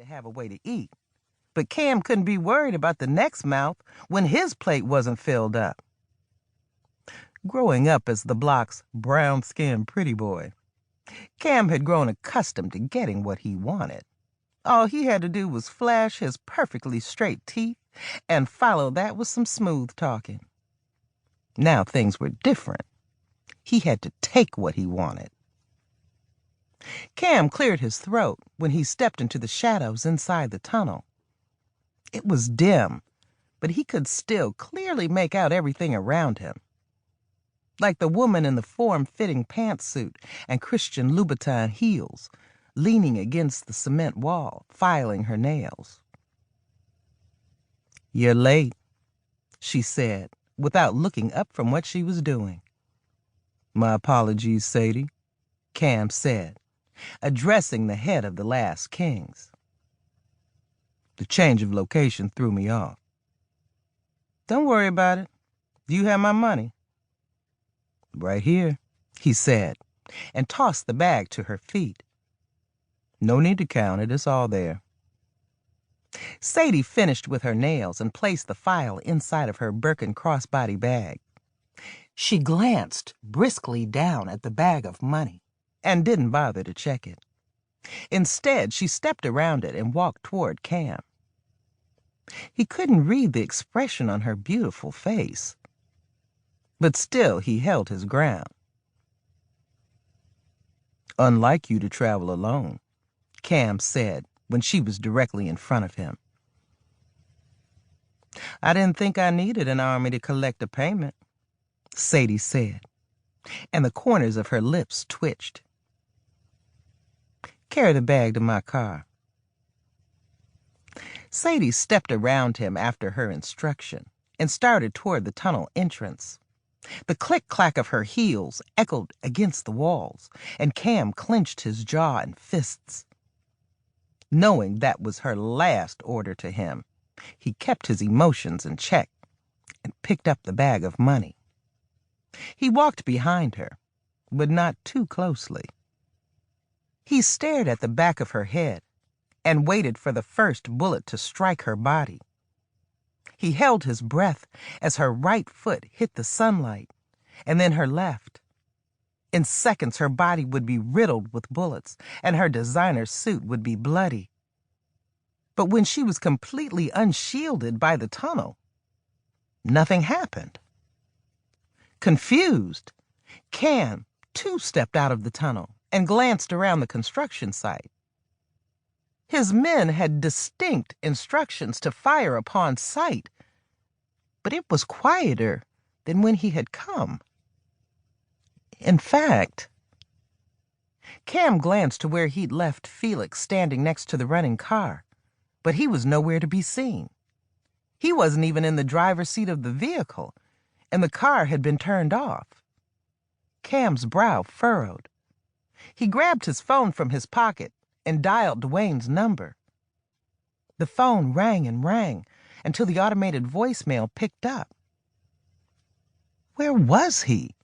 to have a way to eat, but Cam couldn't be worried about the next mouth when his plate wasn't filled up. Growing up as the block's brown-skinned pretty boy, Cam had grown accustomed to getting what he wanted. All he had to do was flash his perfectly straight teeth and follow that with some smooth talking. Now things were different. He had to take what he wanted. Cam cleared his throat when he stepped into the shadows inside the tunnel. It was dim, but he could still clearly make out everything around him. Like the woman in the form-fitting pantsuit and Christian Louboutin heels, leaning against the cement wall, filing her nails. "You're late," she said, without looking up from what she was doing. "My apologies, Sadie," Cam said, addressing the head of the last Kings. "The change of location threw me off." "Don't worry about it. Do you have my money?" "Right here," he said, and tossed the bag to her feet. "No need to count it. It's all there." Sadie finished with her nails and placed the file inside of her Birkin crossbody bag. She glanced briskly down at the bag of money and didn't bother to check it. Instead, she stepped around it and walked toward Cam. He couldn't read the expression on her beautiful face, but still he held his ground. "Unlike you to travel alone," Cam said when she was directly in front of him. "I didn't think I needed an army to collect a payment," Sadie said, and the corners of her lips twitched. "Carry the bag to my car." Sadie stepped around him after her instruction and started toward the tunnel entrance. The click-clack of her heels echoed against the walls, and Cam clenched his jaw and fists. Knowing that was her last order to him, he kept his emotions in check and picked up the bag of money. He walked behind her, but not too closely. He stared at the back of her head and waited for the first bullet to strike her body. He held his breath as her right foot hit the sunlight, and then her left. In seconds, her body would be riddled with bullets, and her designer suit would be bloody. But when she was completely unshielded by the tunnel, nothing happened. Confused, Cam, too, stepped out of the tunnel and glanced around the construction site. His men had distinct instructions to fire upon sight, but it was quieter than when he had come. In fact, Cam glanced to where he'd left Felix standing next to the running car, but he was nowhere to be seen. He wasn't even in the driver's seat of the vehicle, and the car had been turned off. Cam's brow furrowed. He grabbed his phone from his pocket and dialed Dwayne's number. The phone rang and rang until the automated voicemail picked up. Where was he?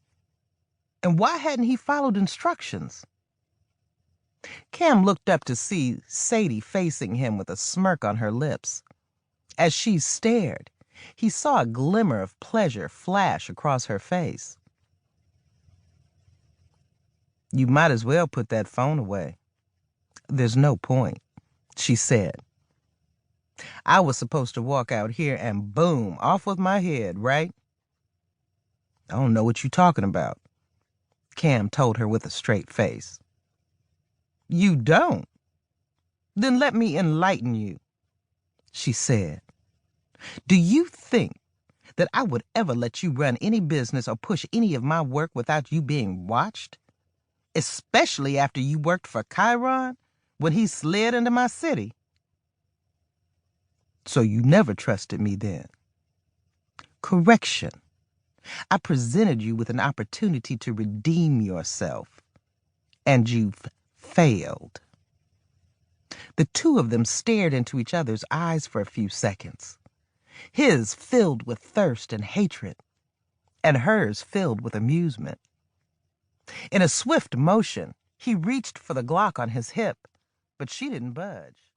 And why hadn't he followed instructions? Cam looked up to see Sadie facing him with a smirk on her lips. As she stared, he saw a glimmer of pleasure flash across her face. "You might as well put that phone away. There's no point," she said. "I was supposed to walk out here and boom, off with my head, right?" "I don't know what you're talking about," Cam told her with a straight face. "You don't? Then let me enlighten you," she said. "Do you think that I would ever let you run any business or push any of my work without you being watched? Especially after you worked for Chiron when he slid into my city." "So you never trusted me then?" "Correction. I presented you with an opportunity to redeem yourself, and you've failed." The two of them stared into each other's eyes for a few seconds, his filled with thirst and hatred, and hers filled with amusement. In a swift motion, he reached for the Glock on his hip, but she didn't budge.